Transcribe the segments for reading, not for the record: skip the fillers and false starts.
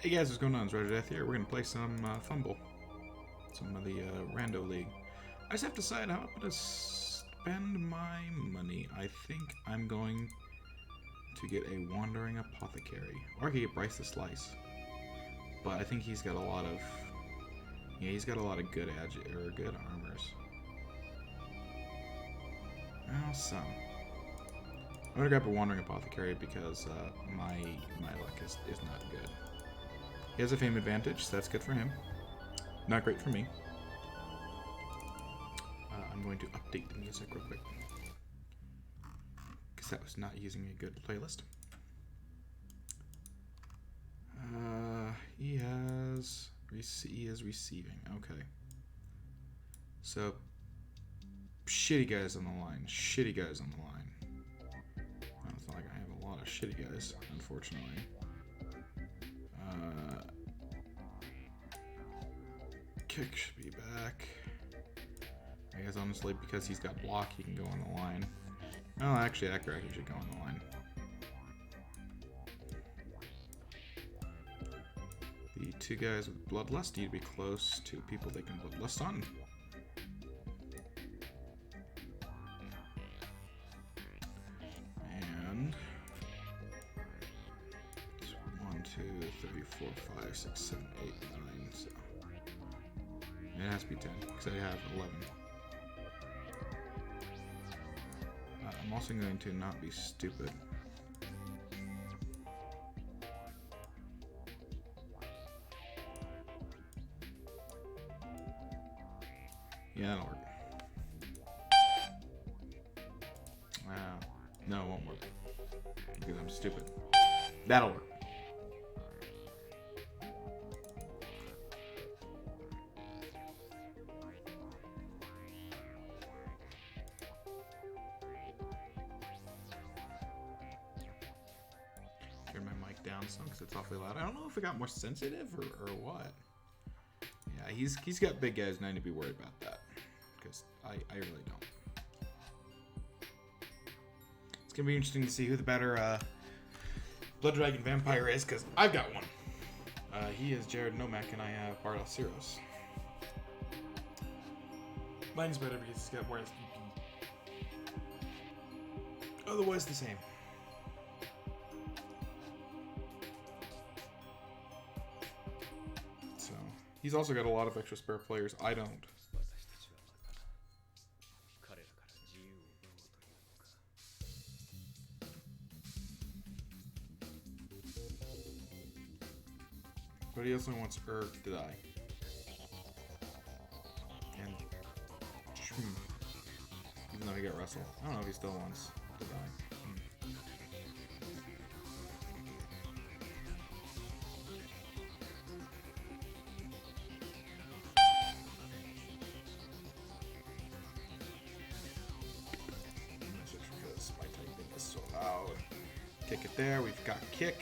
Hey guys, what's going on? It's RogerDeath here. We're going to play some Fumbbl. Some of the Rando League. I just have to decide how I'm going to spend my money. I think I'm going to get a Wandering Apothecary. Or I could get Bryce the Slice. But I think he's got a lot of... Yeah, he's got a lot of good good armors. Well, some. I'm going to grab a Wandering Apothecary because my luck is not good. He has a fame advantage, so that's good for him. Not great for me. I'm going to update the music real quick. Because that was not using a good playlist. He is receiving. Okay. So, shitty guys on the line. Shitty guys on the line. Well, it's not like I have a lot of shitty guys, unfortunately. Kick should be back. I guess honestly, because he's got block, he can go on the line. Oh, actually, Akraki should go on the line. The two guys with Bloodlust need to be close to people they can Bloodlust on. And... 1, 2, 3, 4, 5, 6, 7, 8, 9, so... It has to be 10, because I have 11. I'm also going to not be stupid. Yeah, that'll work. No, it won't work. Because I'm stupid. That'll work. Turn my mic down some because it's awfully loud. I don't know if it got more sensitive or what. Yeah, he's got big guys and I need to be worried about that. Because I really don't. It's going to be interesting to see who the better Blood Dragon Vampire is, because I've got one. He is Jared Nomak and I have Bardos Ceros. Mine's better because he's got more SPP. Otherwise the same. So, he's also got a lot of extra spare players. I don't. But he also wants Urg to die. And... even though he got Wrestle. I don't know if he still wants to die. Message because my typing is so loud. Kick it there. We've got kick.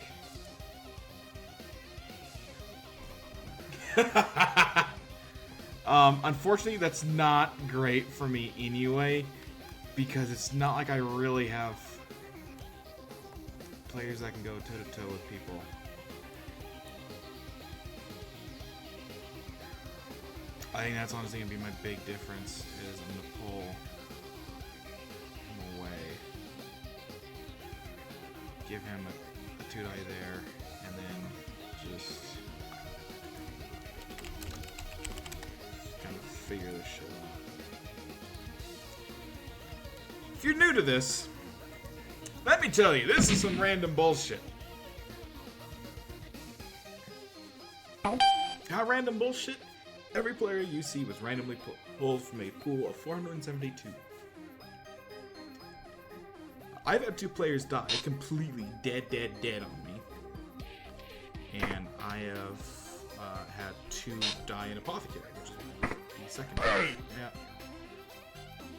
Unfortunately, that's not great for me anyway, because it's not like I really have players that can go toe-to-toe with people. I think that's honestly going to be my big difference, is I'm going to pull him away. Give him a 2-die there, and then just... figure this shit out. If you're new to this, let me tell you, this is some random bullshit. How random bullshit? Every player you see was randomly pulled from a pool of 472. I've had 2 players die completely dead on me. And I have had 2 die in Apothecary, which is second. Yeah.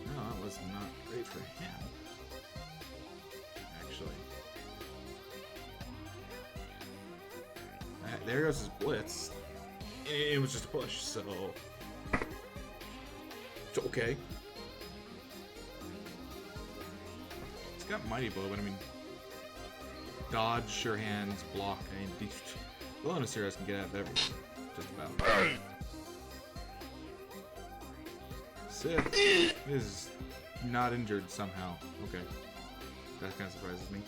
No, that was not great for him. Actually. There goes his blitz. It was just a push, so... It's okay. It's got Mighty Blow, but I mean... Dodge, sure hands, block. I mean, Bonus heroes can get out of everything. Just about. Sith is not injured somehow. Okay. That kind of surprises me.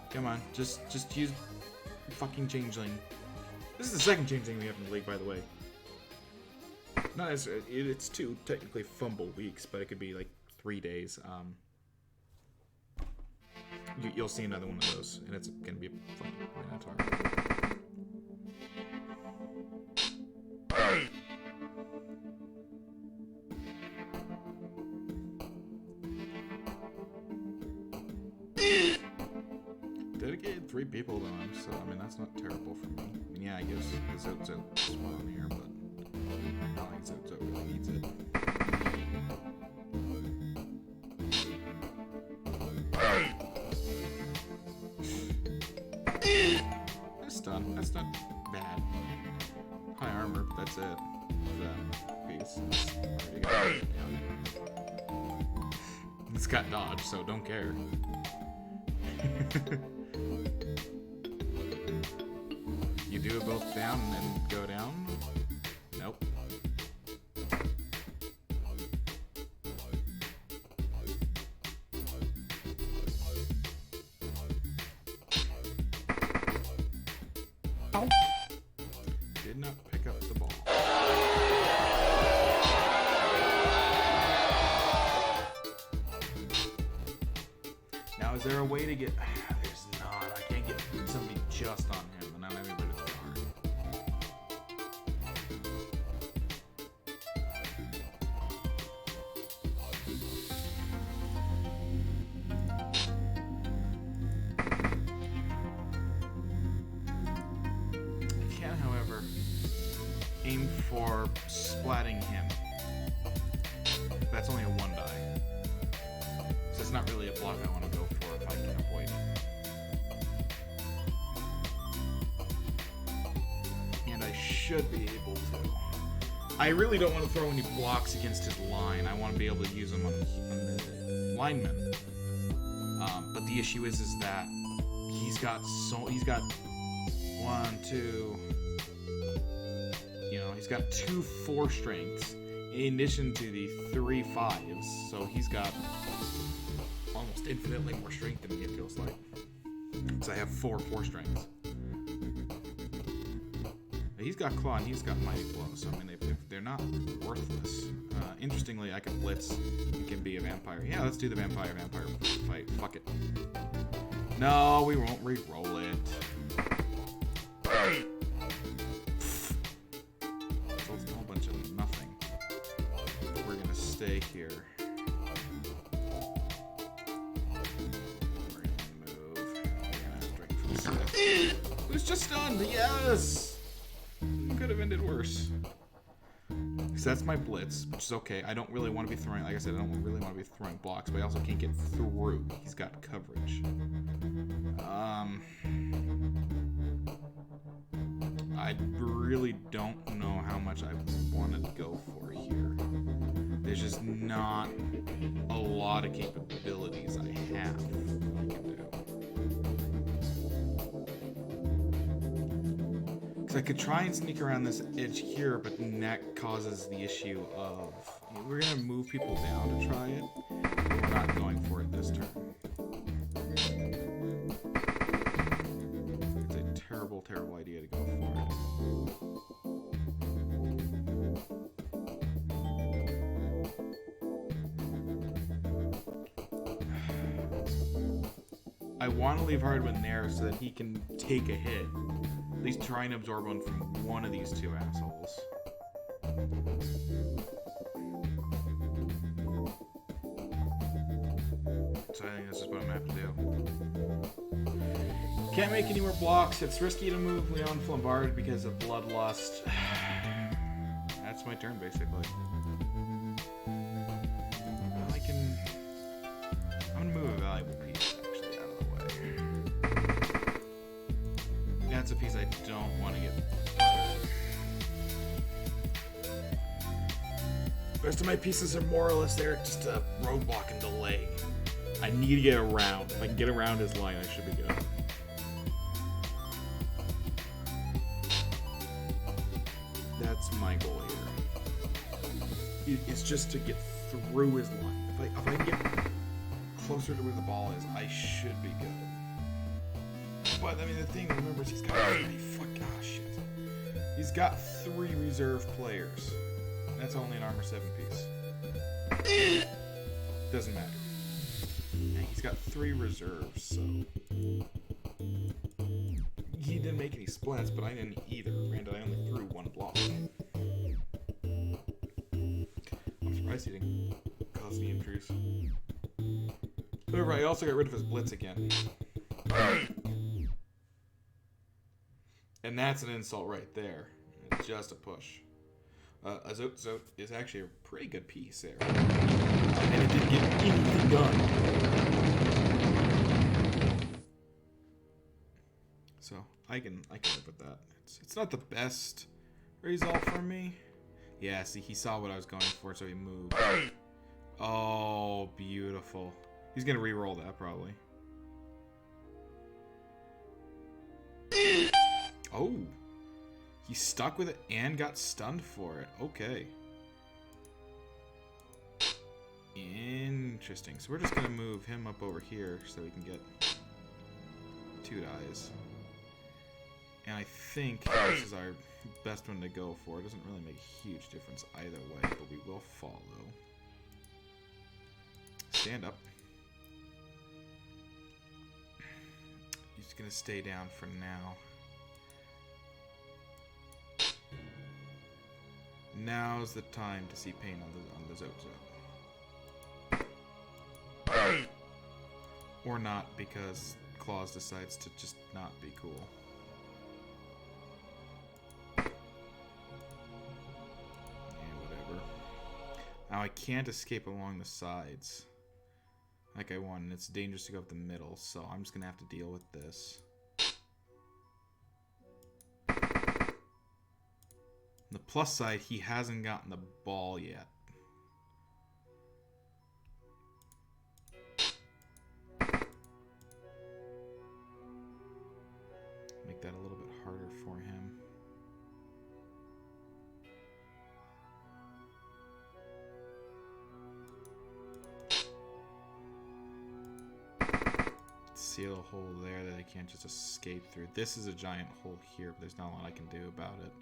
Come on, just use fucking Changeling. This is the second Changeling we have in the league, by the way. Not as it's 2 technically Fumbbl weeks, but it could be like 3 days. You'll see another one of those, and it's gonna be a fun Minotaur. Dedicated 3 people to him, so I mean that's not terrible for me. I mean, yeah, I guess the Zozo is one on here, but I don't think Zozo really needs it. That's done. That's not bad. High armor, but that's it. That piece. It's got dodge, so don't care. You do it both down and then go down? Nope. Oh. Did not pick up the ball. Now, is there a way to get... There's not. I can't get somebody just on him, and I'm having rid of the guard. I can, however, aim for splatting him. That's only a 1 die. So it's not really a block I want to go for if I can avoid it. And I should be able to. I really don't want to throw any blocks against his line. I want to be able to use them on the linemen. But the issue is that he's got 1, 2. You know, he's got 2 4 strengths in addition to the 3 5s. So he's got almost infinitely more strength than me, it feels like. Because I have 4 4 strengths. He's got Claw and he's got Mighty Blow, so I mean, if they're not worthless. Interestingly, I can Blitz and can be a vampire. Yeah, let's do the vampire fight. Fuck it. No, we won't re-roll it. So it's a whole bunch of nothing. We're gonna stay here. Who's just stunned? Yes! Could have ended worse. So that's my Blitz, which is okay. I don't really want to be throwing, like I said, I don't really want to be throwing blocks, but I also can't get through. He's got coverage. I really don't know how much I want to go for here. There's just not a lot of capabilities I have that I can do. I could try and sneak around this edge here, but then that causes the issue of we're gonna move people down to try it. We're not going for it this turn. It's a terrible, terrible idea to go for it. I want to leave Hardwin there so that he can take a hit. At least try and absorb one from one of these 2 assholes. So I think this is what I'm gonna have to do. Can't make any more blocks. It's risky to move Leon Fumbbl because of Bloodlust. That's my turn, basically. Well, I'm gonna move a valuable piece, actually, out of the way. That's a piece I don't want to get. The rest of my pieces are more or less there just to roadblock and delay. I need to get around. If I can get around his line, I should be good. That's my goal here. It's just to get through his line. If I can get closer to where the ball is, I should be good. But I mean, the thing, remember, is he's got shit. He's got 3 reserve players. That's only an armor 7 piece. Doesn't matter. And he's got 3 reserves, so he didn't make any splats, but I didn't either. Granted, I only threw 1 block. I'm surprised he didn't cause any injuries. However, I also got rid of his blitz again. And that's an insult right there. It's just a push. Zote is actually a pretty good piece there. And it didn't get anything done. So I can live with that. It's not the best result for me. Yeah, see, he saw what I was going for, so he moved. Oh, beautiful. He's gonna re-roll that probably. Oh, he stuck with it and got stunned for it. Okay. Interesting. So we're just going to move him up over here so we can get 2 dies. And I think this is our best one to go for. It doesn't really make a huge difference either way, but we will follow. Stand up. He's going to stay down for now. Now's the time to see pain on the Zote. Or not, because Claws decides to just not be cool. Yeah, whatever. Now I can't escape along the sides like I want, and it's dangerous to go up the middle, so I'm just gonna have to deal with this. On the plus side, he hasn't gotten the ball yet. Make that a little bit harder for him. Seal a hole there that I can't just escape through. This is a giant hole here, but there's not a lot I can do about it.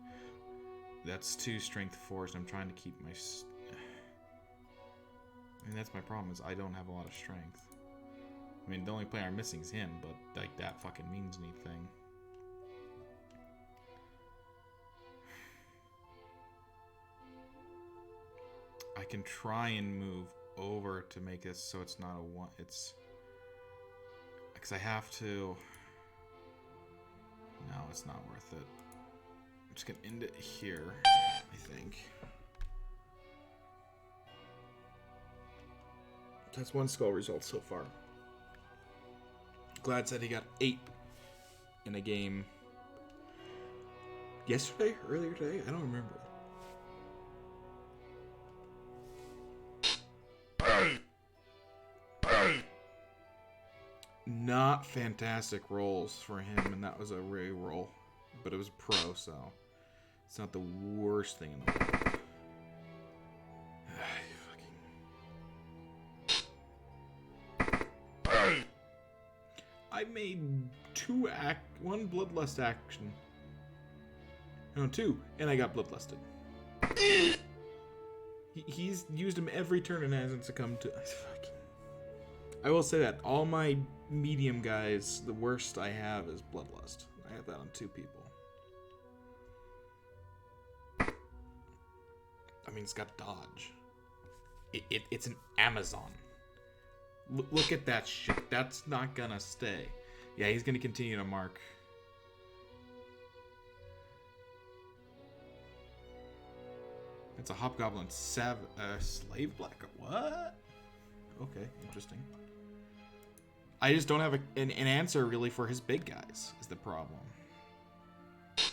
That's 2 strength 4s, and I'm trying to keep my... I mean, that's my problem, is I don't have a lot of strength. I mean, the only player I'm missing is him, but, like, that fucking means anything. I can try and move over to make this so it's not a 1... It's... Because I have to... No, it's not worth it. I'm just going to end it here, I think. That's 1 skull result so far. Glad said he got 8 in a game yesterday? Earlier today? I don't remember. Not fantastic rolls for him, and that was a re-roll. But it was pro, so it's not the worst thing in the world. I made 1 bloodlust action. No, 2, and I got bloodlusted. He's used him every turn and hasn't succumbed to... I will say that all my medium guys, the worst I have is bloodlust. I have that on 2 people. I mean, it's got dodge. It's an Amazon. Look at that shit. That's not gonna stay. Yeah, he's gonna continue to mark. It's a Hobgoblin Slave Black. What? Okay, interesting. I just don't have an answer really for his big guys, is the problem.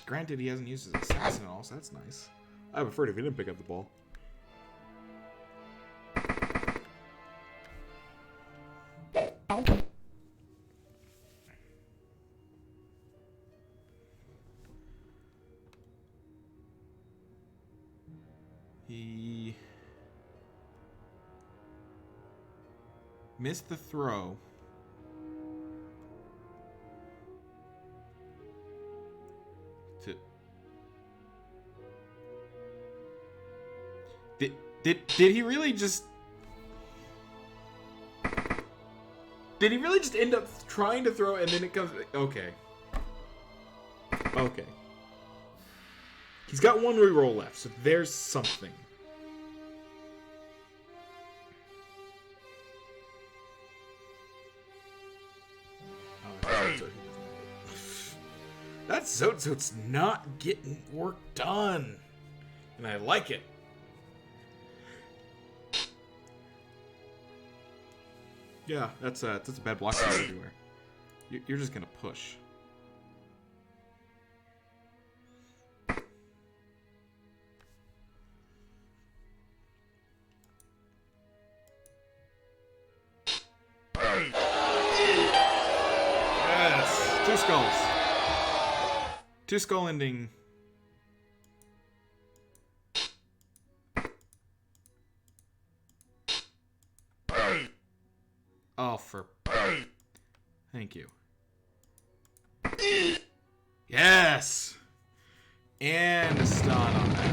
Granted, he hasn't used his assassin at all, so that's nice. I would prefer if he didn't pick up the ball. He missed the throw. Did he really just... Did he really just end up trying to throw and then it comes... Okay. Okay. He's got one reroll left, so there's something. That Zozo's not getting work done. And I like it. Yeah, that's a bad block everywhere. You're just gonna push. Yes, 2 skulls. 2 skull ending. Oh, for... Thank you. Yes! And a stun on that.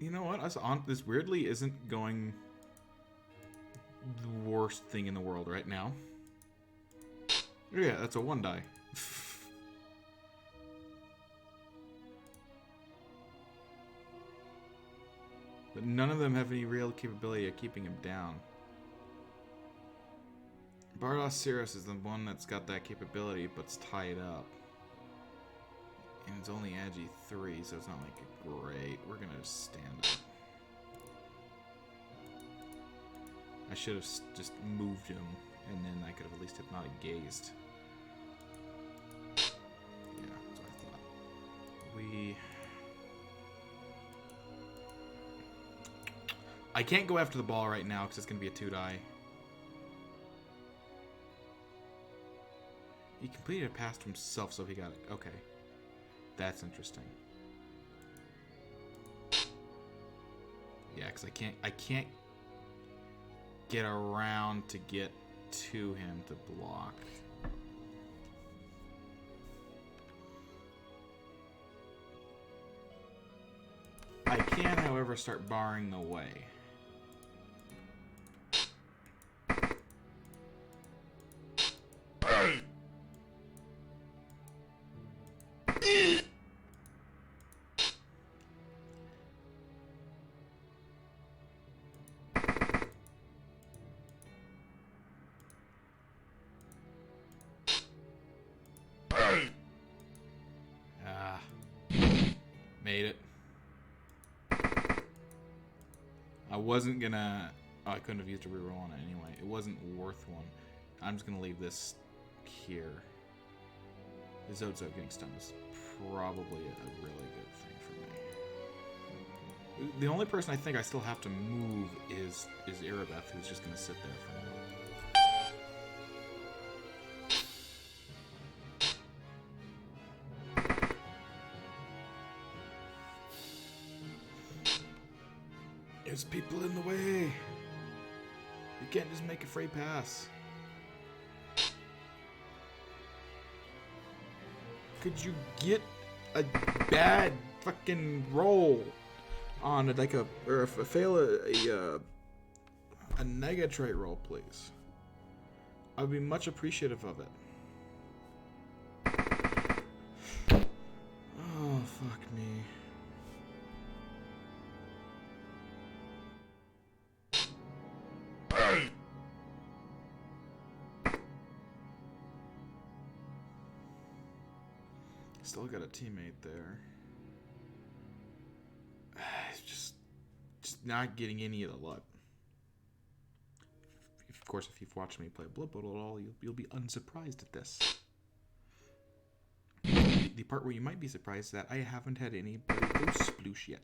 You know what? This weirdly isn't going the worst thing in the world right now. Yeah, that's a 1 die. But none of them have any real capability of keeping him down. Bardos Cirrus is the one that's got that capability, but it's tied up. And it's only Agi 3, so it's not like great. We're gonna just stand up. I should have just moved him, and then I could have at least hypnotic gazed. Yeah, that's what I thought. I can't go after the ball right now because it's going to be a 2-die. He completed a pass to himself, so he got it. Okay. That's interesting. Yeah, because I can't get around to get to him to block. I can, however, start barring the way. Made it. I wasn't gonna... Oh, I couldn't have used a reroll on it anyway. It wasn't worth one. I'm just gonna leave this here. The Zozo getting stunned is probably a really good thing for me. The only person I think I still have to move is Irabeth, who's just gonna sit there for a minute. There's people in the way. You can't just make a free pass. Could you get a bad fucking roll on it, like fail a negatrait roll, please? I'd be much appreciative of it. Oh, fuck me. Still got a teammate there. Just not getting any of the luck. Of course, if you've watched me play Blipdoolpoolp at all, you'll be unsurprised at this. The The part where you might be surprised that I haven't had any ghost sploosh yet.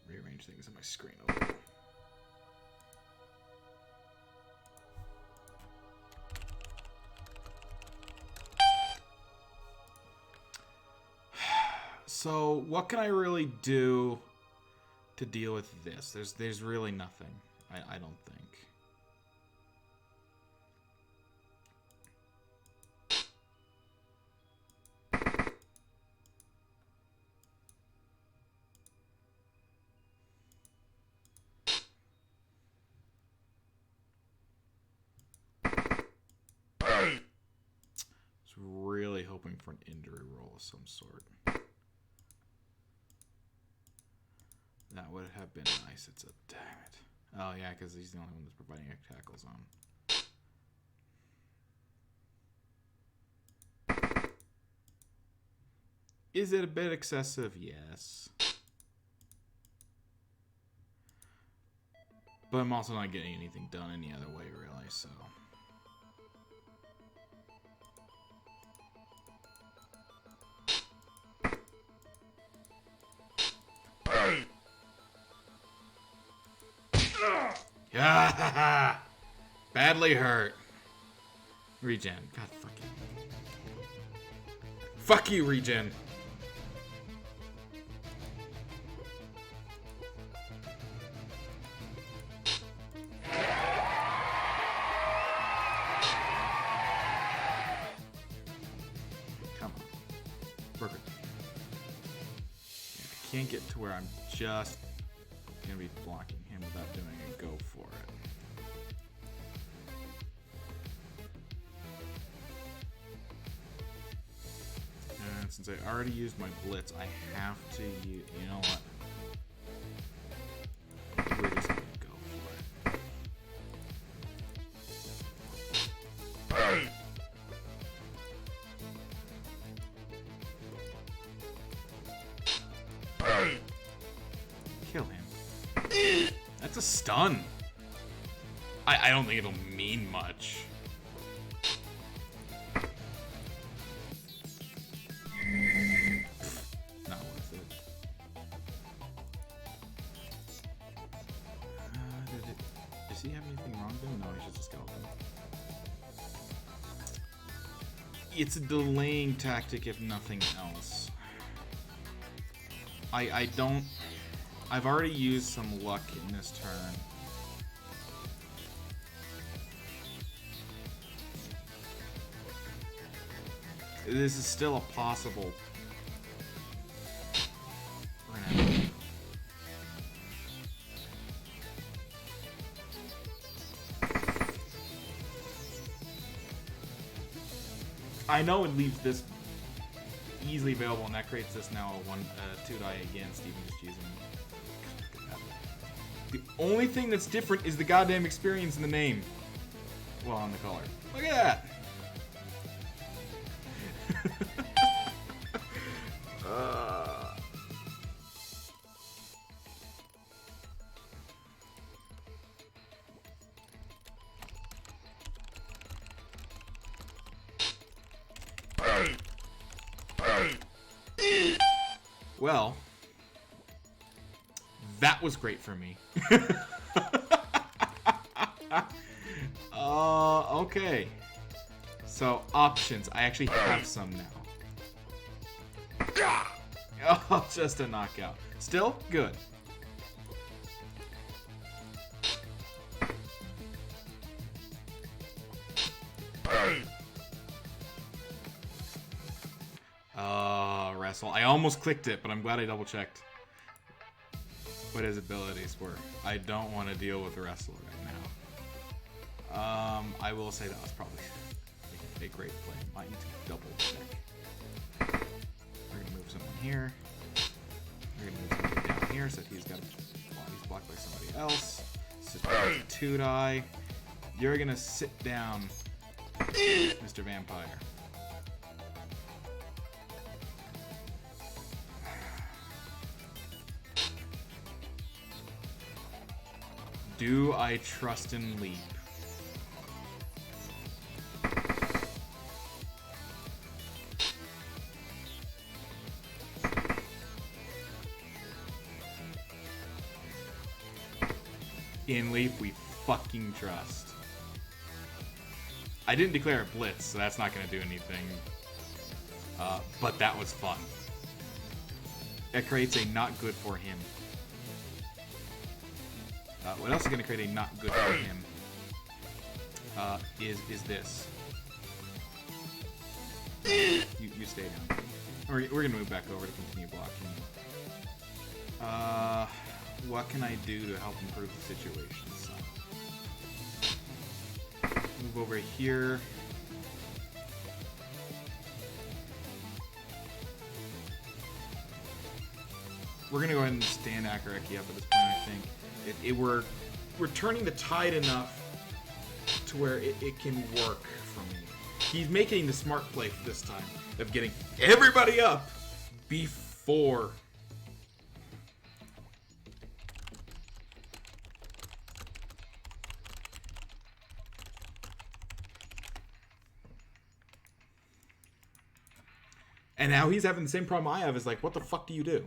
Rearrange things on my screen a little. So, what can I really do to deal with this? There's really nothing. I don't think. I was really hoping for an injury roll of some sort. That would have been nice. It's a damn it. Oh yeah, because he's the only one that's providing a tackle zone. Is it a bit excessive? Yes. But I'm also not getting anything done any other way, really, so. Yeah! Badly hurt. Regen. God, fuck you. Fuck you, Regen. Come on. Perfect. I can't get to where I'm just gonna be blocking him without doing a go for it. And since I already used my blitz, I have to use, you know what? We're just gonna go for it. Kill him. That's a stun. I don't think it'll mean much. Not worth it. Does he have anything wrong with him? No, he's just a skeleton. It's a delaying tactic if nothing else. I don't... I've already used some luck in this turn. This is still a possible... I know it leaves this easily available, and that creates this now a 2-die against even just using it. The only thing that's different is the goddamn experience in the name. Well, on the color. Look at that! Well, that was great for me. Okay. So, options. I actually have some now. Oh, just a knockout. Still good. Wrestle. I almost clicked it, but I'm glad I double checked what his abilities were. I don't want to deal with the wrestle right now. I will say that was probably a great play. Might need to double check. We're gonna move someone here. We're gonna move someone down here so that he's blocked by somebody else. This is 2-die. You're gonna sit down, Mr. Vampire. Do I trust in Leap? In Leap, we fucking trust. I didn't declare a blitz, so that's not going to do anything. But that was fun. It creates a not good for him. What else is going to create a not good for him? Is this. You stay down. We're going to move back over to continue blocking. What can I do to help improve the situation? So, move over here. We're going to go ahead and stand Akareki up at this point, I think. We're turning the tide enough to where it can work for me. He's making the smart play for this time of getting everybody up before. And now he's having the same problem I have. Is like, what the fuck do you do?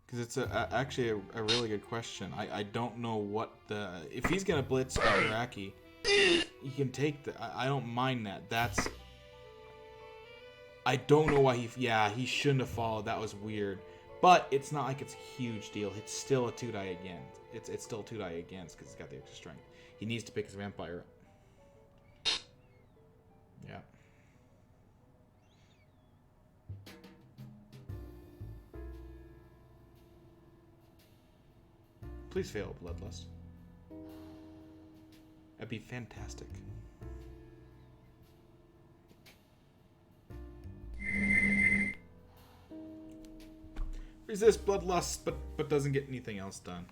Because it's actually a really good question. I don't know what the... If he's going to blitz Iraqi, he can take the... I don't mind that. That's... I don't know why he... Yeah, he shouldn't have followed. That was weird. But it's not like it's a huge deal. It's still a 2-die against. It's still a 2-die against because he's got the extra strength. He needs to pick his vampire up. Yeah. Please fail, Bloodlust. That'd be fantastic. Resist Bloodlust, but doesn't get anything else done.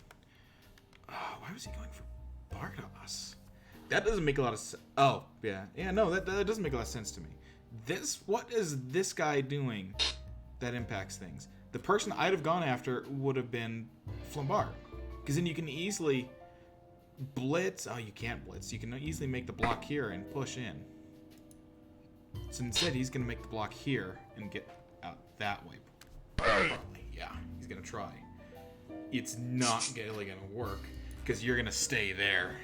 Why was he going for Bardos? That doesn't make a lot of sense. Oh, yeah. Yeah, no, that doesn't make a lot of sense to me. What is this guy doing that impacts things? The person I'd have gone after would have been Fumbbl. Because then you can easily blitz. Oh, you can't blitz. You can easily make the block here and push in. So instead, he's going to make the block here and get out that way. Probably, yeah. He's going to try. It's not really going to work because you're going to stay there.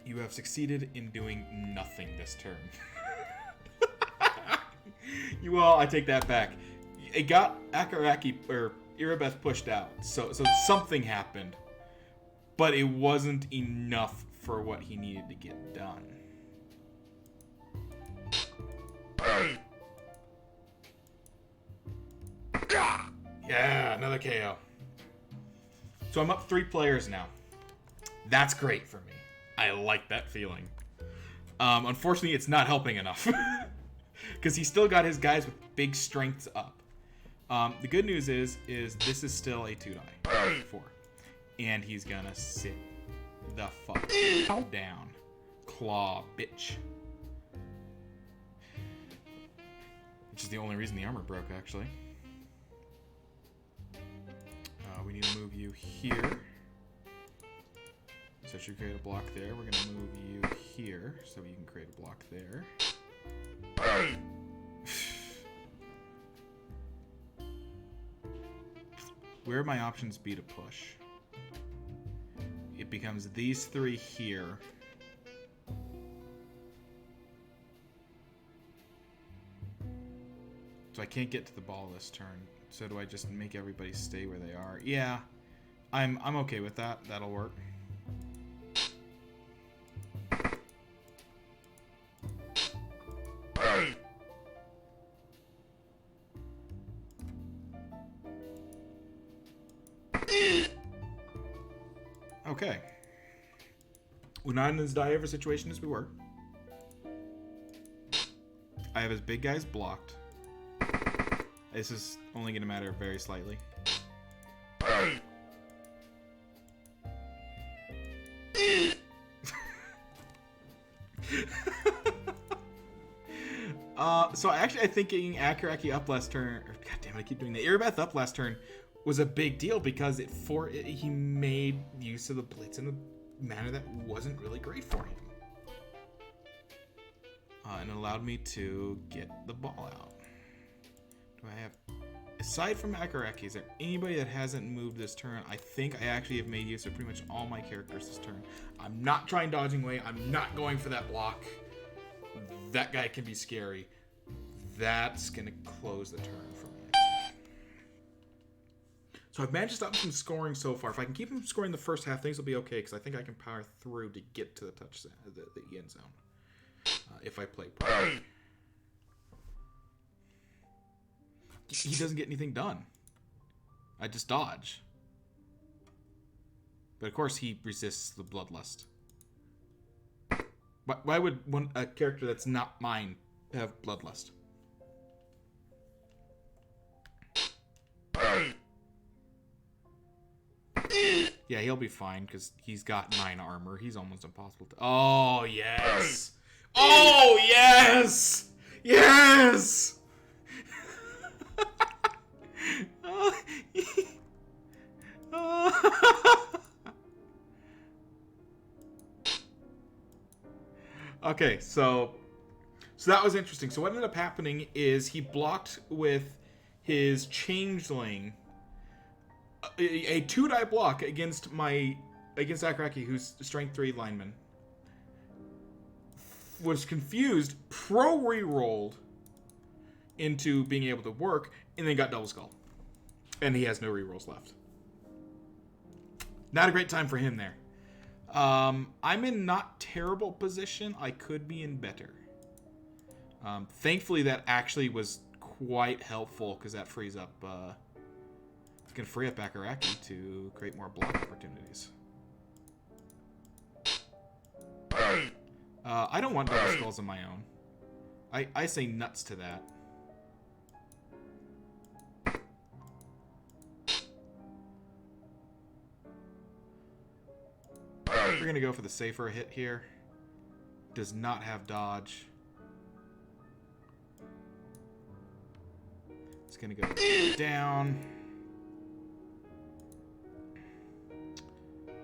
You have succeeded in doing nothing this turn. Well, I take that back. It got Akaraki or Irabeth pushed out, so something happened, but it wasn't enough for what he needed to get done. Yeah, another KO. So I'm up 3 players now. That's great for me. I like that feeling. Unfortunately, it's not helping enough. Because he's still got his guys with big strengths up. The good news is this is still a 2-die. 4. And he's gonna sit the fuck down. Claw, bitch. Which is the only reason the armor broke, actually. We need to move you here. So it should create a block there. We're gonna move you here so you can create a block there. Where would my options be to push? It becomes these 3 here. So I can't get to the ball this turn. So do I just make everybody stay where they are? Yeah, I'm okay with that. That'll work. Okay. We're not in as dire of a situation as we were. I have his big guys blocked. This is only going to matter very slightly. So actually, I think getting Akaraki up last turn, or God damn it, I keep doing that. Irabeth up last turn was a big deal because he made use of the blitz in a manner that wasn't really great for him, and it allowed me to get the ball out. Do I have, aside from Akaraki, is there anybody that hasn't moved this turn? I think I actually have made use of pretty much all my characters this turn. I'm not trying dodging away. I'm not going for that block. That guy can be scary. That's going to close the turn for me. So I've managed to stop him from scoring so far. If I can keep him scoring the first half, things will be okay, because I think I can power through to get to the touchdown, the end zone, if I play properly. He doesn't get anything done. I just dodge. But of course he resists the bloodlust. Why would a character that's not mine have bloodlust? Yeah, he'll be fine because he's got 9 armor. He's almost impossible to... Oh, yes! Oh, yes! Yes! Okay, so that was interesting. So what ended up happening is he blocked with his changeling a 2-die block against Akaraki, who's strength 3 lineman. Was confused, re-rolled into being able to work, and then got double skull. And he has no re-rolls left. Not a great time for him there. I'm in not terrible position. I could be in better. Thankfully, that actually was quite helpful, because that frees up... it's going to free up Akaraki to create more block opportunities. I don't want double skulls on my own. I say nuts to that. We're going to go for the safer hit here. Does not have dodge. It's going to go down.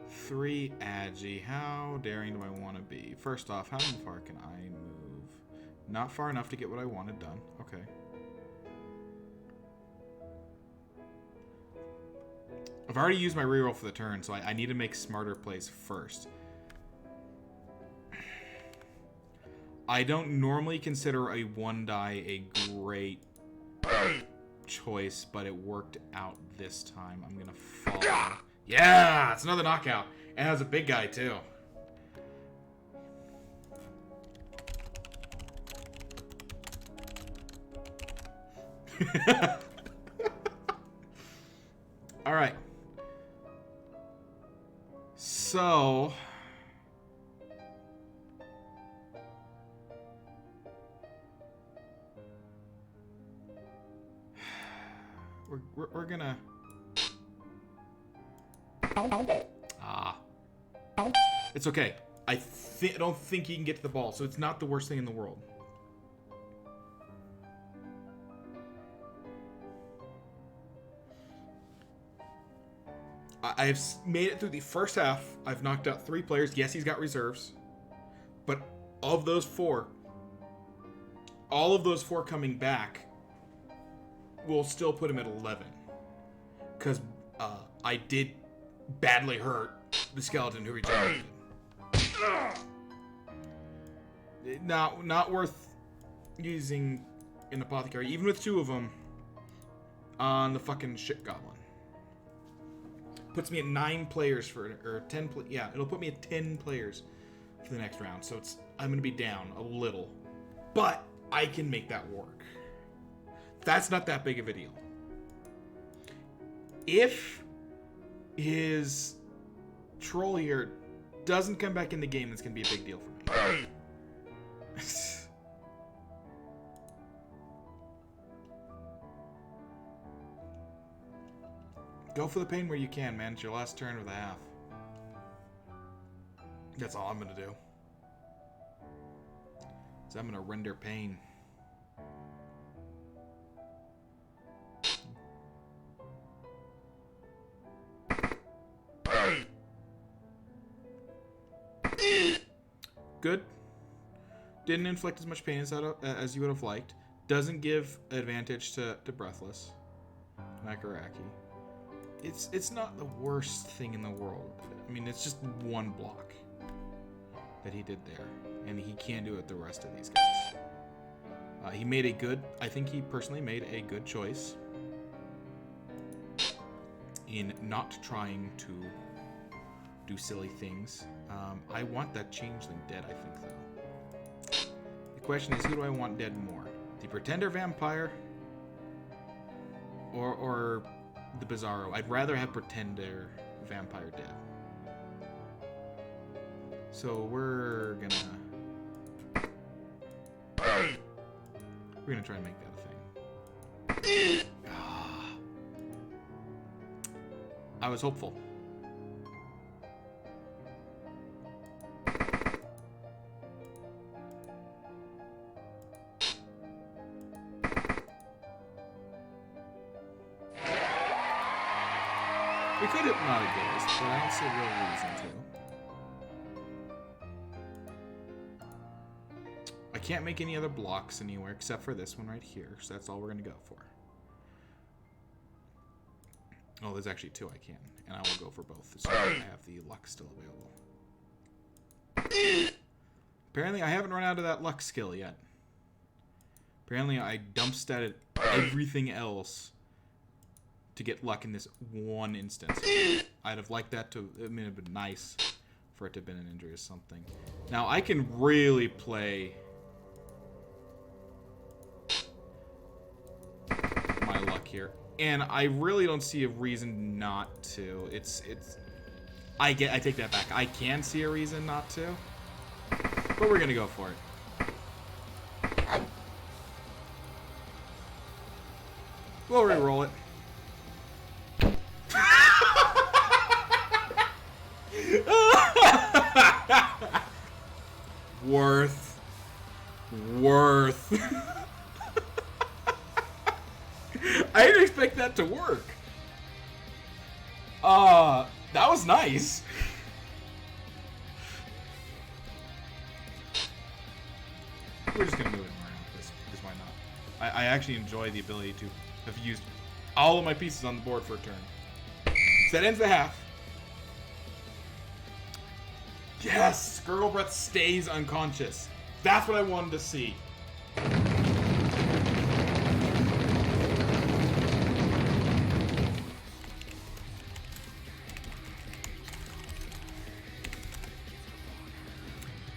3 agi. How daring do I want to be? First off, how far can I move? Not far enough to get what I wanted done. Okay. I've already used my reroll for the turn, so I need to make smarter plays first. I don't normally consider a 1-die a great choice, but it worked out this time. I'm gonna follow. Yeah, it's another knockout. And it has a big guy too. All right. So we're gonna it's okay. I don't think he can get to the ball, so it's not the worst thing in the world. I've made it through the first half. I've knocked out 3 players. Yes, he's got reserves. But of those 4, all of those 4 coming back will still put him at 11. Because I did badly hurt the skeleton who regenerated. Not worth using an apothecary, even with 2 of them, on the fucking shit goblin. Puts me at 9 players or 10. Yeah, it'll put me at 10 players for the next round. So I'm gonna be down a little, but I can make that work. That's not that big of a deal. If his troll here doesn't come back in the game, that's going to be a big deal for me. Go for the pain where you can, man. It's your last turn of the half. That's all I'm going to do. So I'm going to render pain. Good. Didn't inflict as much pain as you would have liked. Doesn't give advantage to Breathless. Makaraki. It's not the worst thing in the world. I mean, it's just one block that he did there. And he can't do it the rest of these guys. He made a good... I think he personally made a good choice in not trying to do silly things. I want that changeling dead, I think, though. The question is, who do I want dead more? The Pretender Vampire or the Bizarro? I'd rather have Pretender Vampire dead. So we're gonna try and make that a thing. I was hopeful. We could hypnotic this, but I don't see a real reason to. I can't make any other blocks anywhere except for this one right here, so that's all we're going to go for. Oh, there's actually two I can, and I will go for both, so I have the luck still available. Apparently, I haven't run out of that luck skill yet. Apparently, I dumpsteaded everything else to get luck in this one instance. I'd have liked that to... I mean, it'd have been nice for it to have been an injury or something. Now, I can really play my luck here. And I really don't see a reason not to. I take that back. I can see a reason not to. But we're gonna go for it. We'll re-roll it. Worth. I didn't expect that to work. That was nice. We're just gonna move it around because why not? I actually enjoy the ability to have used all of my pieces on the board for a turn. So that ends the half. Yes! Gurgle Breath stays unconscious. That's what I wanted to see.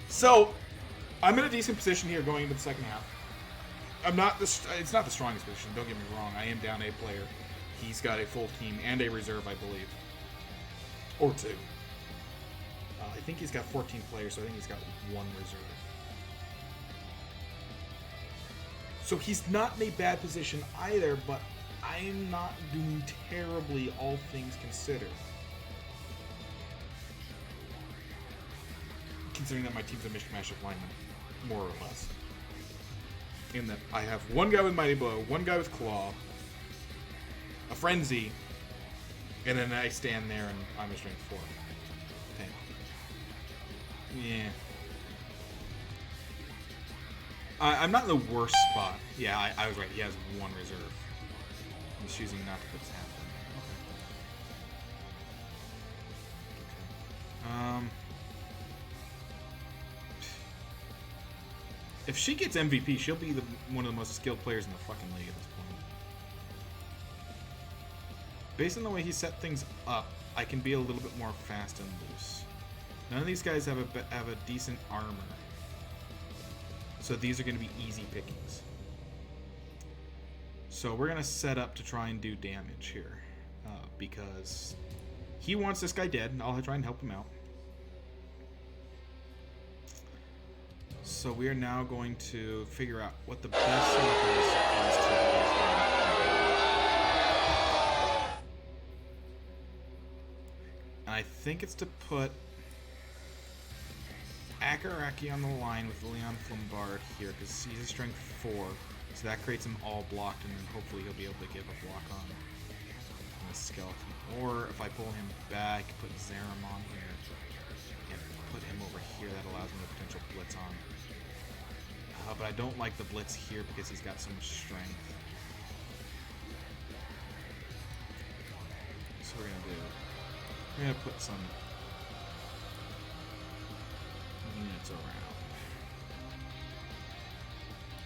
So, I'm in a decent position here going into the second half. It's not the strongest position, don't get me wrong. I am down a player. He's got a full team and a reserve, I believe. Or two. I think he's got 14 players, so I think he's got one reserve. So he's not in a bad position either, but I'm not doing terribly, all things considered. Considering that my team's a mishmash of linemen, more or less. In that I have one guy with Mighty Blow, one guy with Claw, a Frenzy, and then I stand there and I'm a Strength 4. Okay. Yeah. I'm not in the worst spot. Yeah, I was right. He has one reserve. He's choosing not to put his half in. Okay. If she gets MVP, she'll be one of the most skilled players in the fucking league at this point. Based on the way he set things up, I can be a little bit more fast and loose. None of these guys have a decent armor. So these are going to be easy pickings. So we're going to set up to try and do damage here. Because He wants this guy dead, and I'll try and help him out. So we are now going to figure out what the best setup is for these two guys. And I think it's to put Akaraki on the line with Leon Fumbbl here, because he's a strength 4, so that creates him all blocked, and then hopefully he'll be able to give a block on the skeleton. Or if I pull him back, put Zerum on here, and put him over here, that allows me a potential blitz on. But I don't like the blitz here because he's got so much strength. So we're gonna put some units around.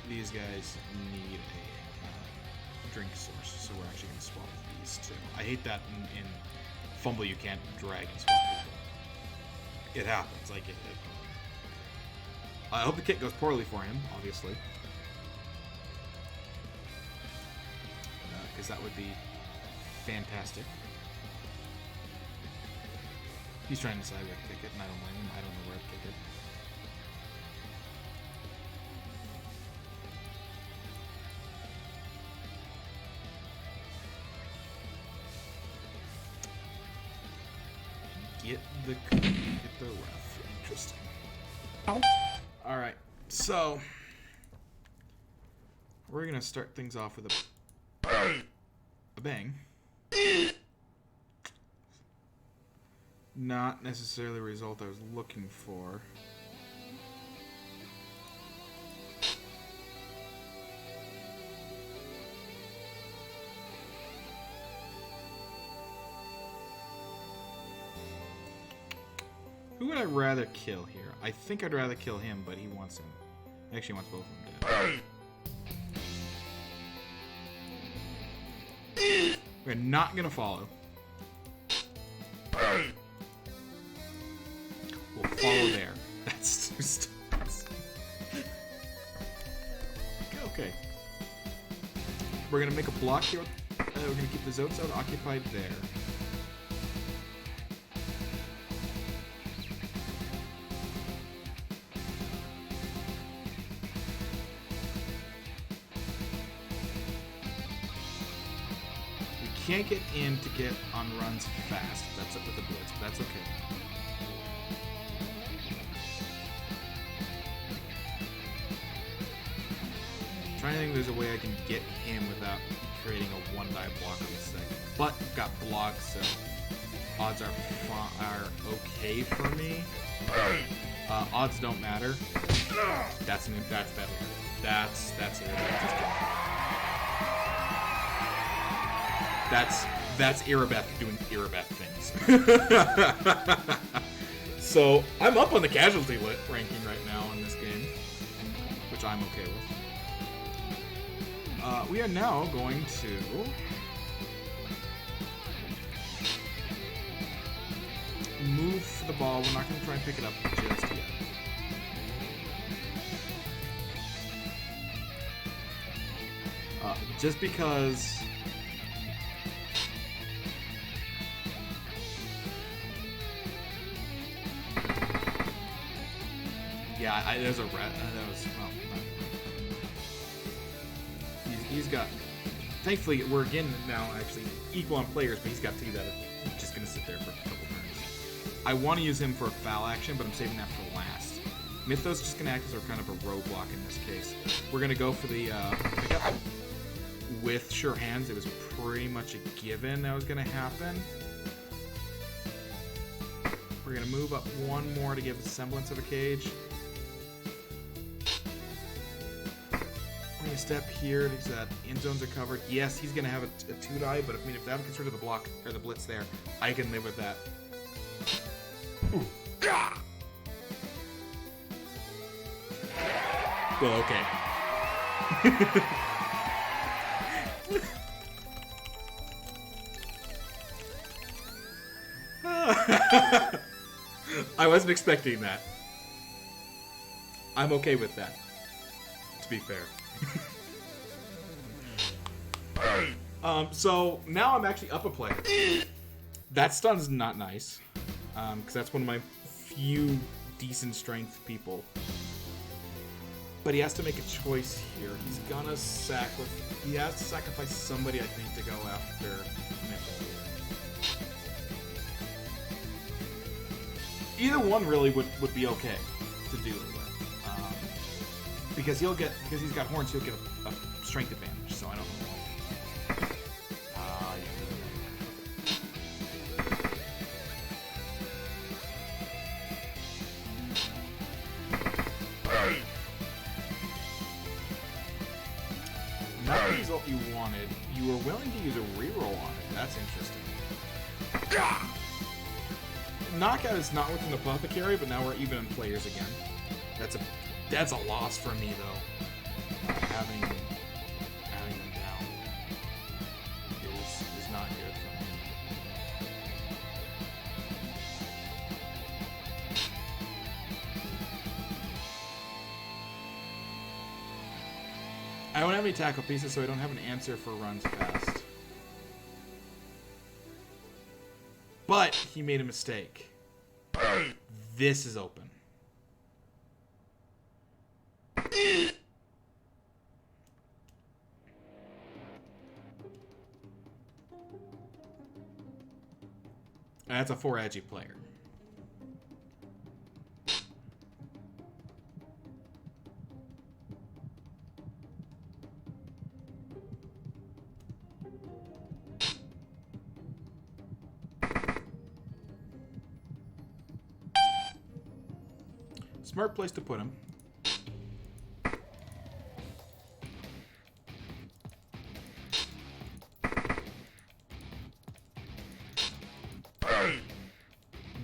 These guys need a drink source, so we're actually gonna swap these two. I hate that in Fumbbl you can't drag and swap people. It happens, I get it. I hope the kit goes poorly for him, obviously. Because that would be fantastic. He's trying to decide where to kick it, and I don't blame him. I don't know where to kick it. Get the ref. Interesting. Alright, so we're gonna start things off with a bang. Not necessarily the result I was looking for. Who would I rather kill here? I think I'd rather kill him, but he wants him. Actually, he wants both of them dead. We're not gonna follow. We'll follow there. That's too stupid. Okay. We're gonna make a block here. We're gonna keep the zone zone occupied there. Can't get in to get on runs fast. That's it with the blitz, but that's okay. I'm trying to think if there's a way I can get him without creating a one-die block on this thing. But I've got blocks, so odds are okay for me. Odds don't matter. That's better. That's it. That's Irabeth doing Irabeth things. So I'm up on the casualty ranking right now in this game, which I'm okay with. We are now going to move the ball. We're not going to try and pick it up just yet. Just because yeah, there's a red. That was well. He's got. Thankfully, we're again now actually equal on players, but he's got two that are just gonna sit there for a couple turns. I want to use him for a foul action, but I'm saving that for last. Mythos is just gonna act as kind of a roadblock in this case. We're gonna go for the pickup with sure hands. It was pretty much a given that was gonna happen. We're gonna move up one more to give a semblance of a cage. We're gonna step here because that end zones are covered. Yes, he's gonna have a 2-die, but if they haven't considered the block or the blitz there, I can live with that. Ooh. Well, okay. I wasn't expecting that. I'm okay with that, to be fair. So now I'm actually up a player. That stun's not nice, because that's one of my few decent strength people. But he has to make a choice here. He's gonna he has to sacrifice somebody, I think, to go after Nuffle. Either one really would be okay to do it with. Because he's got horns, he'll get a strength advantage, so I don't know. Not the result you wanted. You were willing to use a reroll on it. That's interesting. Knockout is not within the apothecary, but now we're even in players again. That's a loss for me though. Having them down is not good for me. I don't have any tackle pieces, so I don't have an answer for runs fast. But he made a mistake. This is open. That's a 4 edgy player. Smart place to put him.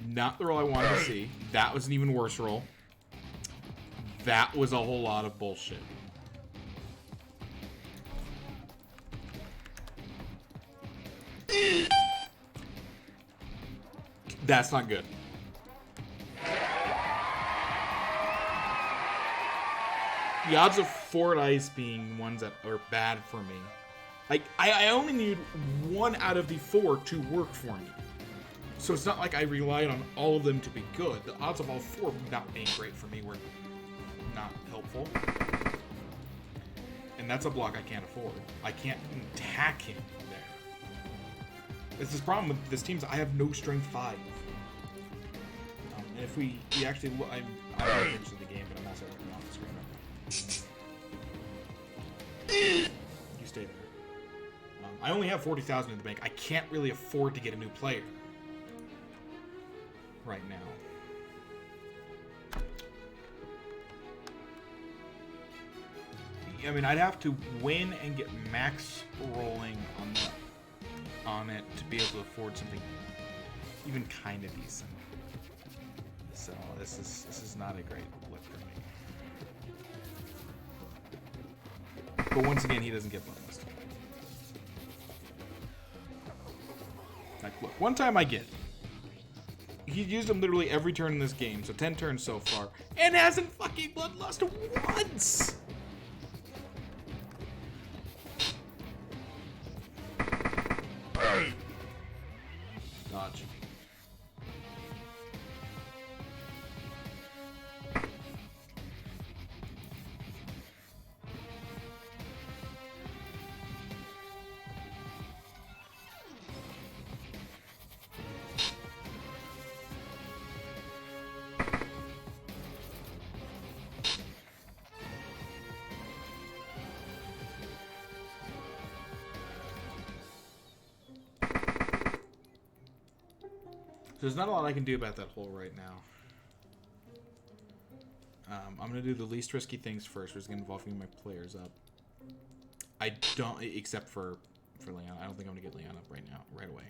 Not the roll I wanted to see. That was an even worse roll. That was a whole lot of bullshit. That's not good. The odds of 4 dice being ones that are bad for me. Like, I only need 1 out of the 4 to work for me. So it's not like I relied on all of them to be good. The odds of all 4 not being great for me were not helpful. And that's a block I can't afford. I can't attack him there. It's this problem with this team is I have no strength 5. And if we actually look, I'm not interested in the game, but I'm also looking off the screen right now. You stay there. I only have 40,000 in the bank. I can't really afford to get a new player right now. I mean, I'd have to win and get max rolling on it to be able to afford something even kind of decent. So this is not a great look for me. But once again, he doesn't get bonus. Like, look, one time I get it. He's used them literally every turn in this game, so 10 turns so far, and hasn't fucking bloodlust once! Dodge. There's not a lot I can do about that hole right now. I'm going to do the least risky things first, which is going to involve getting my players up. I don't, except for Leon. I don't think I'm going to get Leon up right now, right away.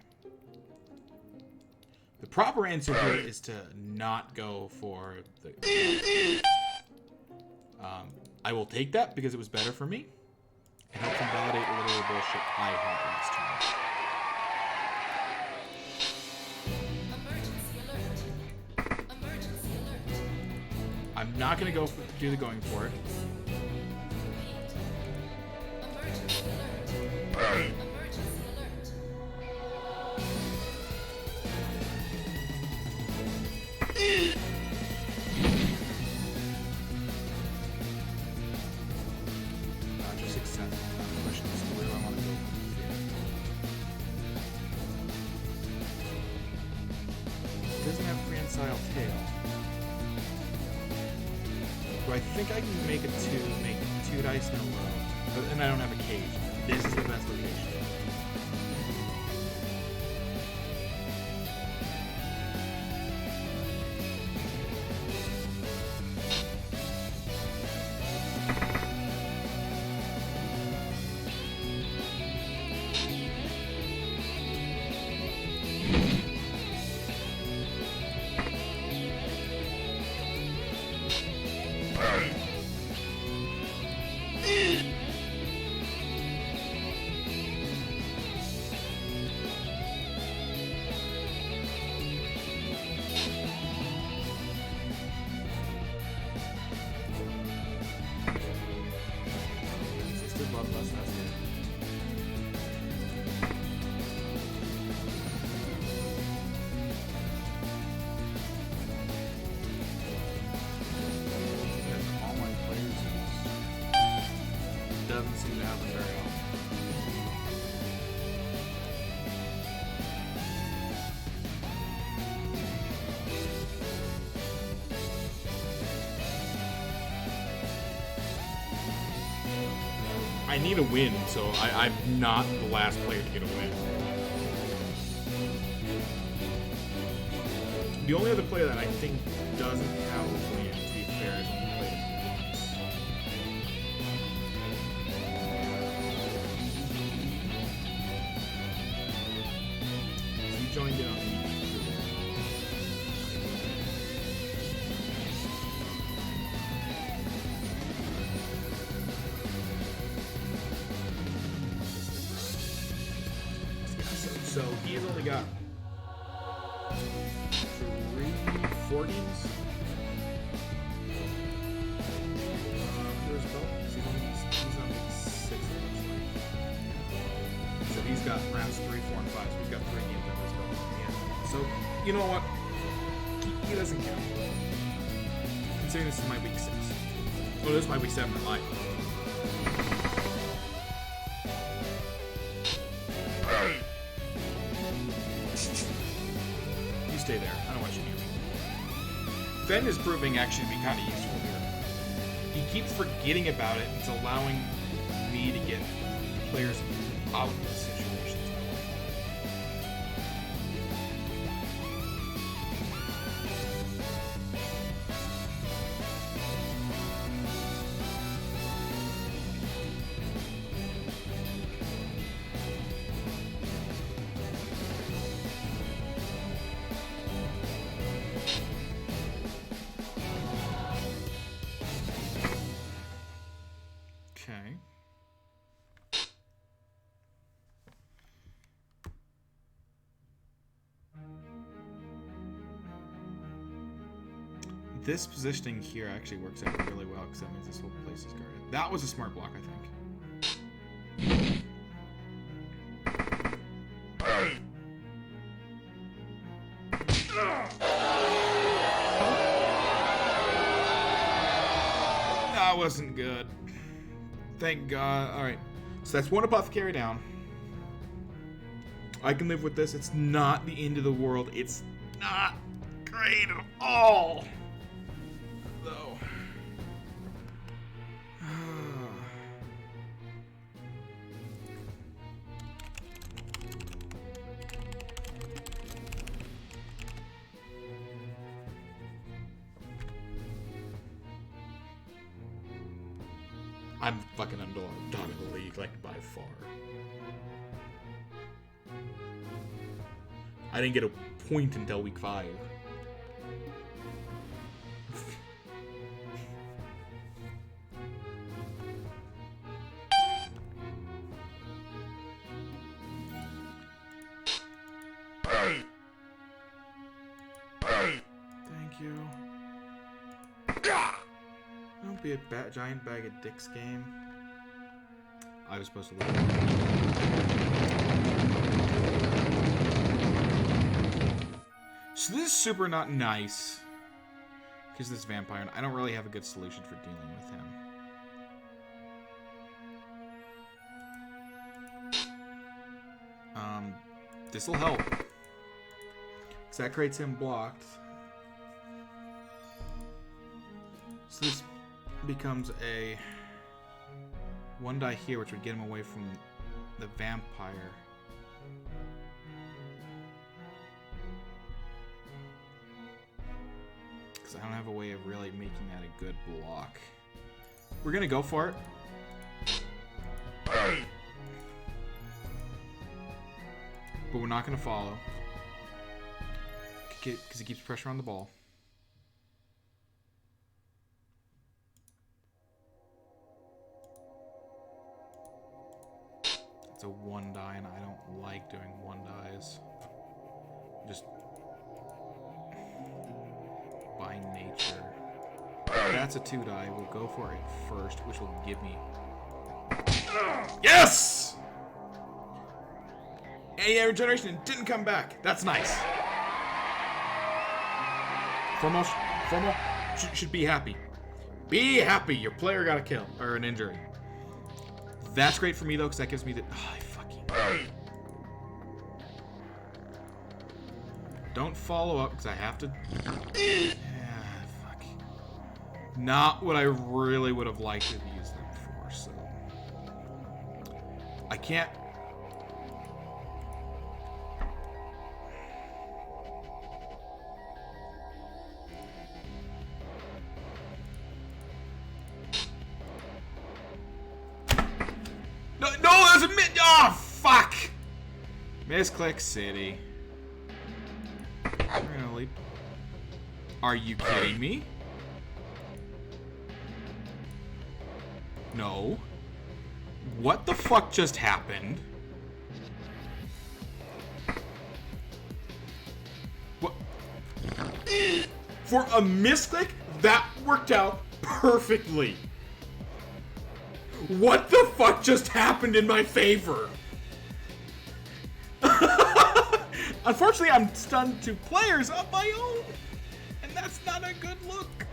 The proper answer here is to not go for the... I will take that because it was better for me. And help them validate a little bullshit I had last turn. I'm not going to go do the going for it. Just accept the question is where do I want to go from here? It doesn't have prehensile tail. Do I think I can make two dice in a row? But then I don't have a cage. This is the best location. Doesn't seem to happen very often. I need a win, so I'm not the last player to get a win. The only other player that I think doesn't have a win, to be fair, is only played once. He joined in on the So he's only got 4 games. There's Bell. He's on 6. So he's got rounds 3, 4, and 5. So he's got 3 games under his belt. Yeah. So you know what? He doesn't count. Considering this is my week 6. Well, this is my week 7 in life. Stay there. I don't want you near me. Fen is proving actually to be kind of useful here. He keeps forgetting about it. It's allowing me to get players out of this situation. Okay. This positioning here actually works out really well because that means this whole place is guarded. That was a smart block, I think. That wasn't good. Thank God. Alright. So that's 1 apothecary down. I can live with this. It's not the end of the world. It's not great at all. Though. I'm fucking underdog in the league, like, by far. I didn't get a point until week 5. Thank you. Don't be a giant bag of dicks game. I was supposed to lose. So this is super not nice. Here's this vampire, and I don't really have a good solution for dealing with him. This'll help. Because that creates him blocked. So this becomes a 1 die here, which would get him away from the vampire. Because I don't have a way of really making that a good block. We're going to go for it. But we're not going to follow. Because he keeps pressure on the ball. It's a 1 die, and I don't like doing 1 dies. Just by nature. That's a 2 die. We'll go for it first, which will give me... Yes! AI regeneration didn't come back. That's nice. Fumbbl should be happy. Be happy. Your player got a kill or an injury. That's great for me though, because that gives me the. Oh, I fucking. Don't follow up because I have to. Yeah, fuck. Not what I really would have liked to use them for. So I can't. Misclick City. Really? Are you kidding me? No. What the fuck just happened? What? For a misclick, that worked out perfectly. What the fuck just happened in my favor? Unfortunately, I'm stunned 2 players on my own, and that's not a good look.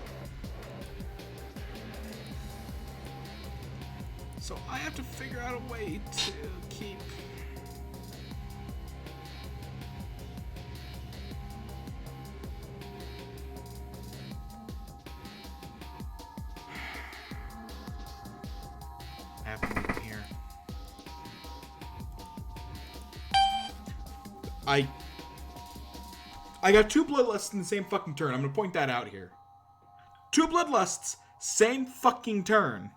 So I have to figure out a way to keep... happening here. I got 2 bloodlusts in the same fucking turn. I'm gonna point that out here. 2 bloodlusts, same fucking turn.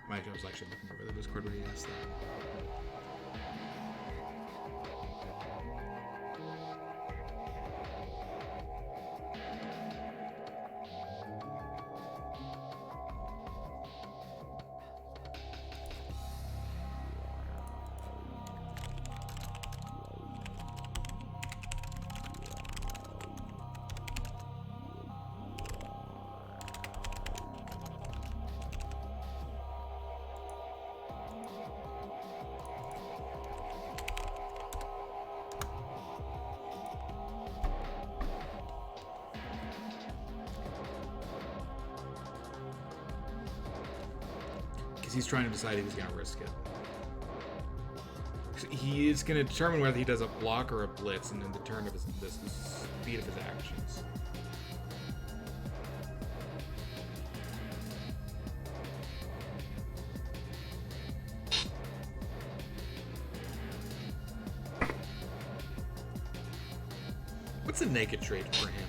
Mike, I was actually looking over the Discord where he asked that. He's trying to decide if he's going to risk it. He is going to determine whether he does a block or a blitz, and then the turn of the speed of his actions. What's a naked trait for him?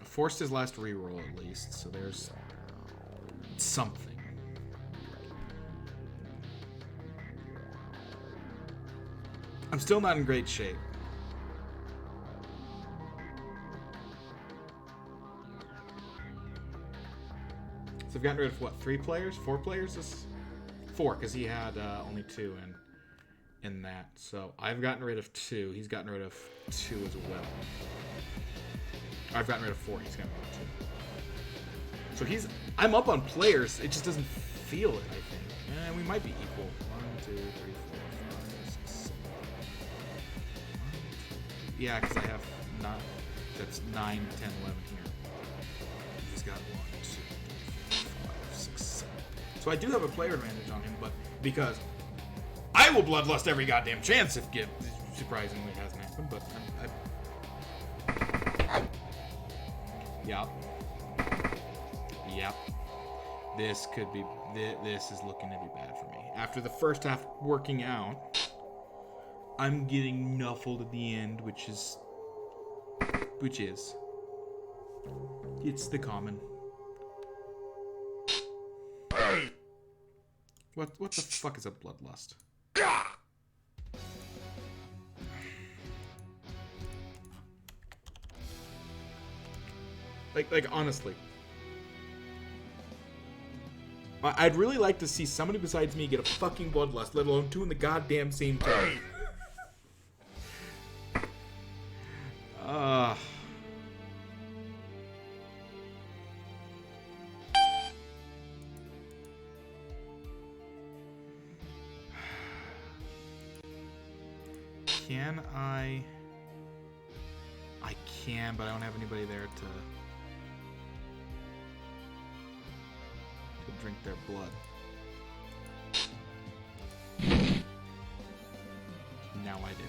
Forced his last reroll at least, so there's something. I'm still not in great shape. So I've gotten rid of what, 3 players? 4 players? 4, because he had only 2 in. in that. So I've gotten rid of 2. He's gotten rid of 2 as well. I've gotten rid of 4. He's gotten rid of 2. So I'm up on players. It just doesn't feel it, I think. And we might be equal. 1, 2, 3, 4, 5, 6, 7. Yeah, because I have not. That's 9, 10, 11 here. He's got 1, 2, 3, 4, 5, 6, 7. So I do have a player advantage on him, but because I will bloodlust every goddamn chance if Gib surprisingly hasn't happened, but Yep. This could be. This is looking to be bad for me. After the first half working out, I'm getting Nuffled at the end, which is. It's the common. What the fuck is a bloodlust? Like honestly. I'd really like to see somebody besides me get a fucking bloodlust, let alone 2 in the goddamn same turn. Can I can, but I don't have anybody there to drink their blood. Now I do.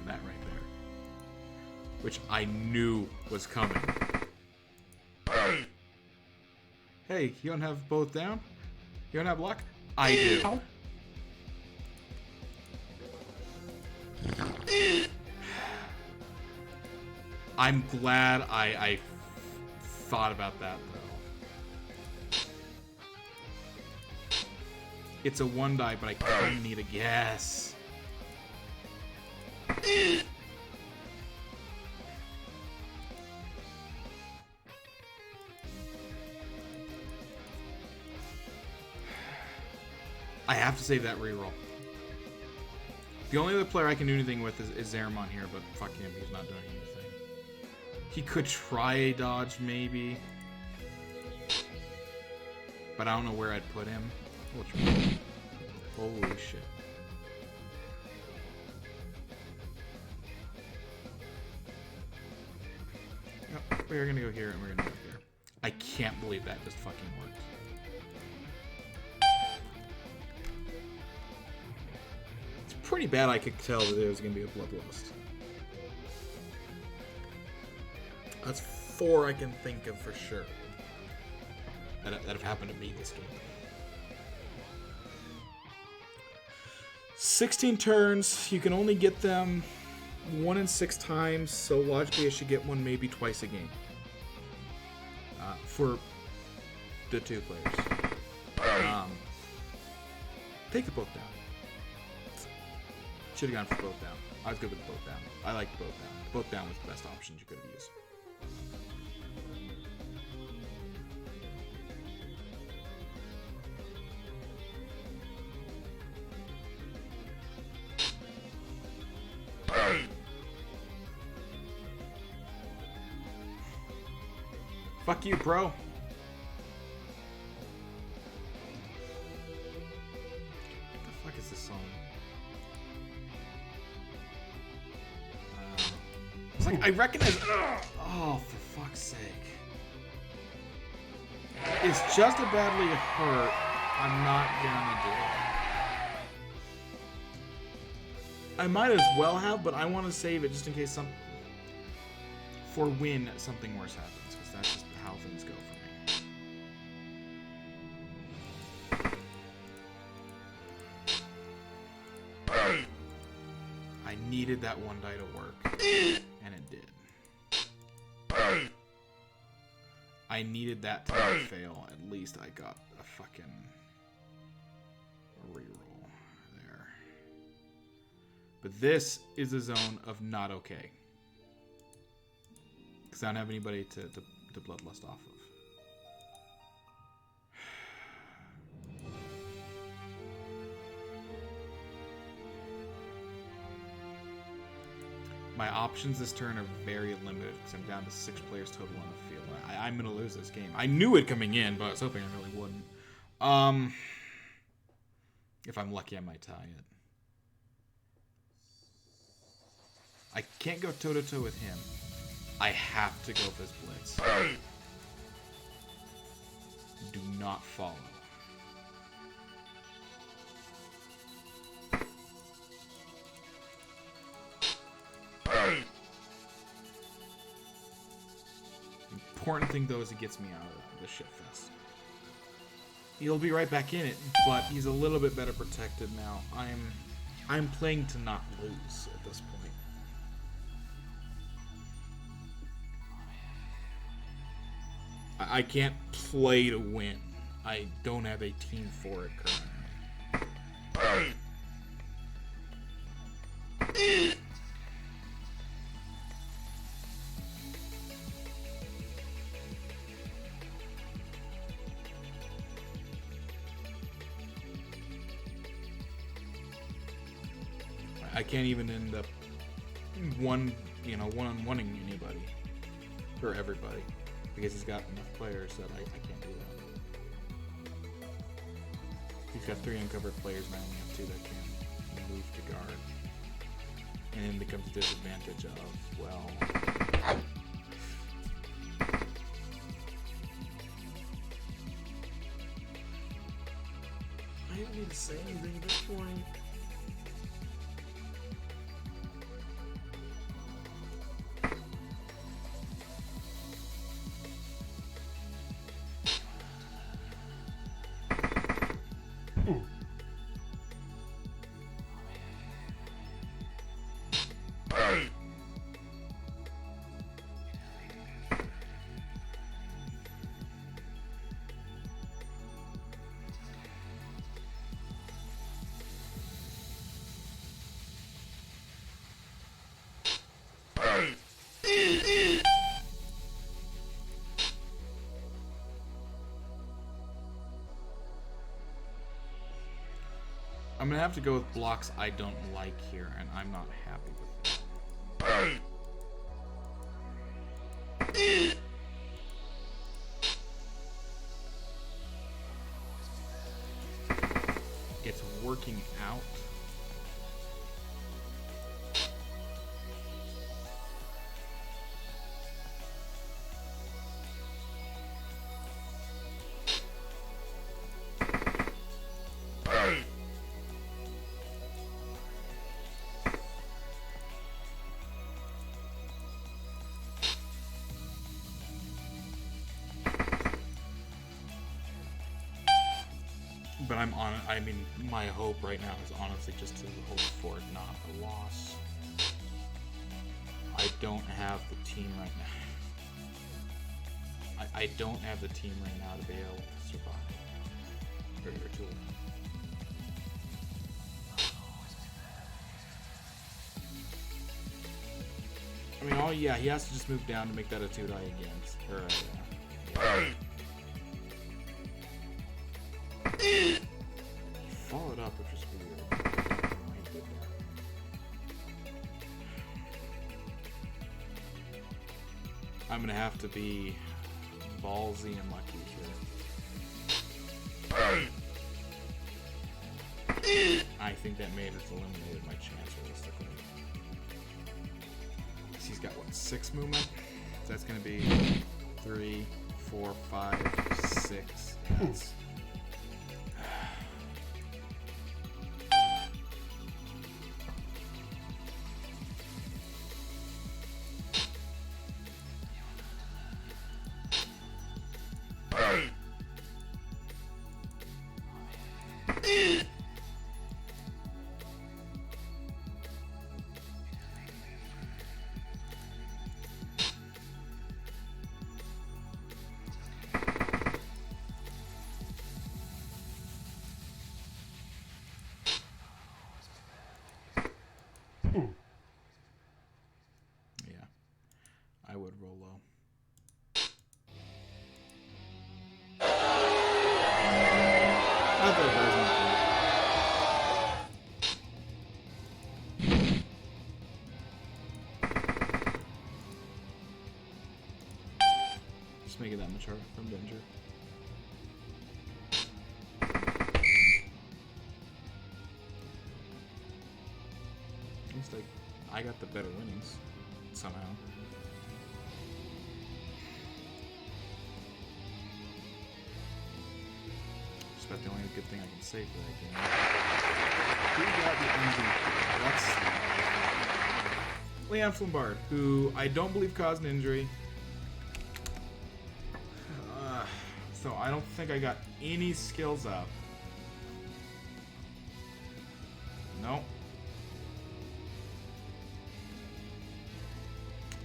That right there. Which I knew was coming. Hey, you don't have both down? You don't have luck? I do. I'm glad I thought about that, though. It's a 1 die, but I kind of need a guess. I have to save that reroll. The only other player I can do anything with is Zeramon here, but fuck him, he's not doing anything. He could try a dodge, maybe. But I don't know where I'd put him. We'll try. Holy shit. Yep, we're gonna go here and we're gonna go here. I can't believe that just fucking worked. Pretty bad I could tell that there was going to be a bloodlust. That's 4 I can think of for sure that have happened to me this game. 16 turns, you can only get them 1 in 6 times, so logically I should get one maybe twice a game. For the 2 players. Take the both down. Should have gone for both down. I was good with both down. I liked both down. Both down was the best options you could have used. Fuck you, bro. What the fuck is this song? It's like, I recognize... Oh, for fuck's sake. It's just a badly hurt. I'm not gonna do it. I might as well have, but I want to save it just in case for when something worse happens, because that's just how things go for me. I needed that 1 die to work. And it did. I needed that to not fail. At least I got a fucking reroll there. But this is a zone of not okay. Because I don't have anybody to bloodlust off of. My options this turn are very limited because I'm down to 6 players total on the field. I'm going to lose this game. I knew it coming in, but I was hoping I really wouldn't. If I'm lucky, I might tie it. I can't go toe-to-toe with him. I have to go for his blitz. Do not follow. Important thing, though, is he gets me out of the shitfest. He'll be right back in it, but he's a little bit better protected now. I'm playing to not lose at this point. I can't play to win. I don't have a team for it currently. I can't even end up one-on-oneing anybody or everybody because he's got enough players that I can't do that. He's got 3 uncovered players and I only have 2 that can move to guard. And then becomes a disadvantage of, well... I didn't need to say anything at this point. I'm gonna have to go with blocks I don't like here, and I'm not happy with it. It's working out. But I mean, my hope right now is honestly just to hope for not a loss. I don't have the team right now. I don't have the team right now to be able to survive. Or to win. I mean, oh yeah, he has to just move down to make that a 2-die against. Or followed up, which is weird. I don't know why he did that. I'm gonna have to be ballsy and lucky here. I think that made it eliminated my chance realistically. He's got what, 6 movement? That's gonna be 3, 4, 5, 6. Yes. I would roll low. Not that it doesn't. Just make it that much harder from danger. Looks like I got the better winnings somehow. Just about the only good thing I can say for that game. Who got the MVP? That's Fumbbl, who I don't believe caused an injury. So I don't think I got any skills up. Nope.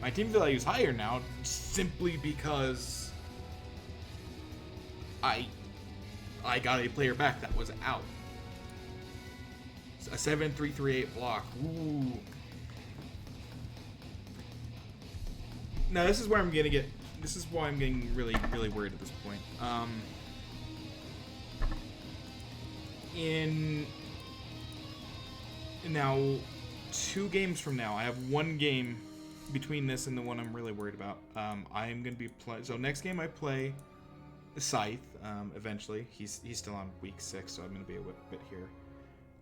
My team value is higher now simply because I got a player back that was out. A 7-3-3-8 block. Ooh. Now this is where I'm gonna get. This is why I'm getting really worried at this point. In now 2 games from now, I have 1 game between this and the one I'm really worried about. I am going to be so next game I play Scythe. Eventually, he's still on week 6, so I'm going to be a bit here.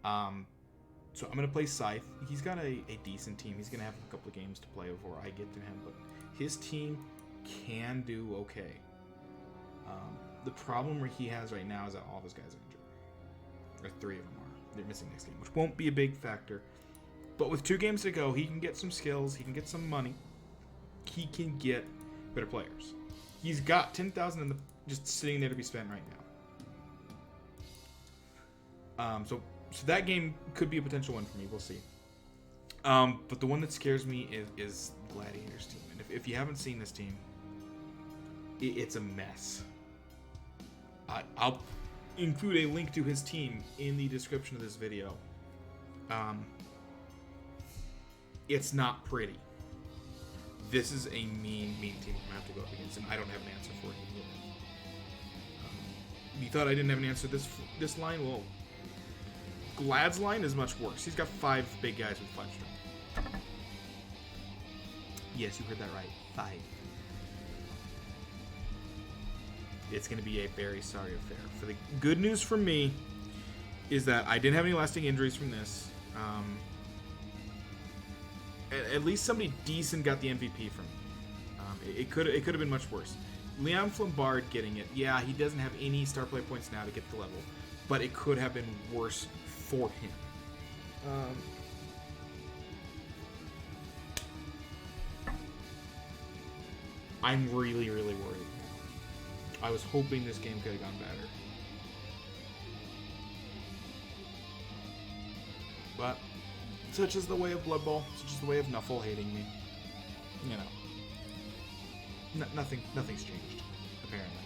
So I'm going to play Scythe. He's got a decent team. He's going to have a couple of games to play before I get to him, but his team can do okay. The problem where he has right now is that all of his guys are injured. Or 3 of them are. They're missing next game, which won't be a big factor. But with 2 games to go, he can get some skills. He can get some money. He can get better players. He's got 10,000 just sitting there to be spent right now. So that game could be a potential win for me. We'll see. But the one that scares me is Gladiator's team. And if you haven't seen this team, it's a mess. I'll include a link to his team in the description of this video. It's not pretty. This is a mean team I'm gonna have to go up against, and I don't have an answer for it yet. You thought I didn't have an answer this line? Well, Glad's line is much worse. He's got 5 big guys with 5 strength. Yes, you heard that right. 5. It's going to be a very sorry affair. For the good news for me is that I didn't have any lasting injuries from this. At least somebody decent got the MVP from me. It could have been much worse. Fumbbl getting it. Yeah, he doesn't have any star player points now to get the level, but it could have been worse for him. I'm really worried. I was hoping this game could have gone better. But such is the way of Blood Bowl, such is the way of Nuffle hating me. You know. Nothing's changed, apparently.